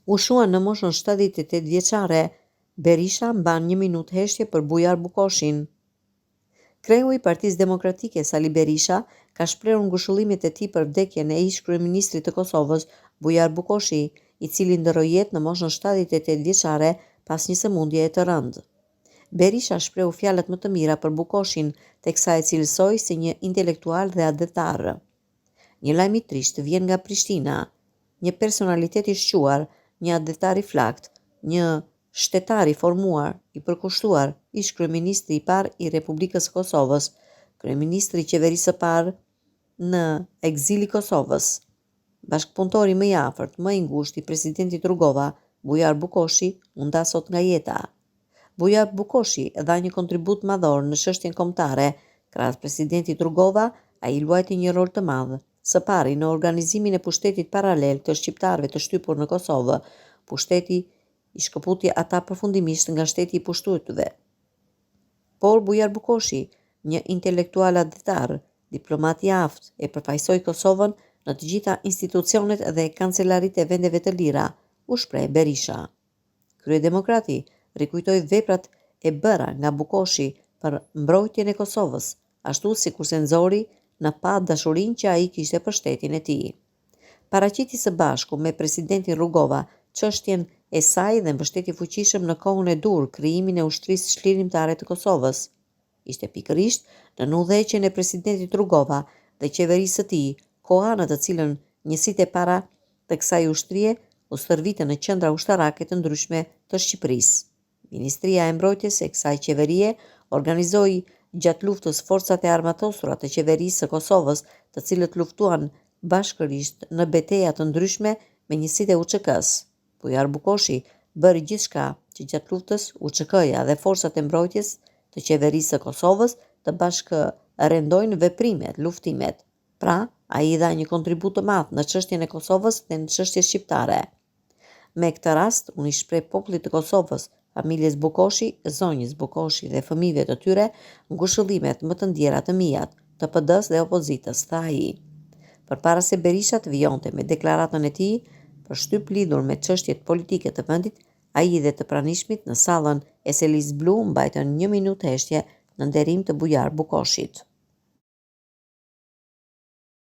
U shuan në moshën 78 vjeçare, Berisha mban 1 minutë heshtje për Bujar Bukoshin. Kreu i Partisë Demokratike Sali Berisha ka shprehur ngushëllimet e tij për vdekjen e ish kryeministrit të Kosovës, Bujar Bukoshi, i cili ndërroi jetë në moshën 78 vjeçare pas një sëmundjeje të rëndë. Berisha shprehu fjalët më të mira për Bukoshin, teksa e cilësoi si një intelektual dhe adhetar. Një lajm i trisht vjen nga Prishtina, një personalitet i shquar, një adhetar i flakt, një shtetari formuar, i përkushtuar, ish kryeministri i parë i Republikës së Kosovës, kryeministri i qeverisë së parë në ekzil i Kosovës, bashkëpunëtori më i afërt, më i ngushtë i presidentit Rugova, Bujar Bukoshi, u nda sot nga jeta. Bujar Bukoshi dha një kontribut madhor në çështjen kombëtare. Krahas presidentit Rugova, ai luajti një rol të madh. Së pari në organizimin e pushtetit paralel të shqiptarëve të shtypur në Kosovë, pushteti i shkëputi ata përfundimisht nga shteti i pushtuesve. Por Bujar Bukoshi, një intelektual adhetar, diplomat i aftë, e përfaqësoi Kosovën në të gjitha institucionet dhe kancelarit e vendeve të lira, u shpreh Berisha. Kryedemokrati rikujtoi veprat e bëra nga Bukoshi për mbrojtjen e Kosovës, ashtu sikurse nxori në pa dashurinë që ai kishte për shtetin e tij. Paraqiti së bashku me presidentin Rugova çështjen e saj dhe mbështeti fuqishëm në kohën e dur krijimin e ushtrisë çlirimtare të Kosovës. Ishte pikërisht në udhëheqjen e presidentit Rugova dhe qeverisë së tij, koha në të cilën njësitë e para të kësaj ushtrie u stërvitën në qendra ushtarake të ndryshme të Shqipërisë. Ministria e Mbrojtjes e kësaj qeverie organizoi gjatë luftës forcat e armatosura të qeverisë së Kosovës, të cilët luftuan bashkërisht në betejë të ndryshme me njësitë e UÇK-s. Bujar Bukoshi bëri gjithçka që gjatë luftës UÇK-ja dhe forcat e mbrojtjes të qeverisë së Kosovës të bashkërendojnë veprimet, luftimet. Pra, ai dha një kontribut të madh në çështjen e Kosovës dhe në çështjet shqiptare. Me këtë rast, unë i shpreh popullit të Kosovës, familjes Bukoshi, zonjës Bukoshi dhe fëmijëve të tyre, ngushëllimet më të ndjera të mijat, të PD-s dhe opozitës, tha ai. Përpara se Berisha të vijonte me deklaratën e tij për shtyp lidhur me çështjet politike të vendit, ai dhe të pranishmit në sallën e Selis Blu mbajtën 1 minutë heshtje në nderim të Bujar Bukoshit.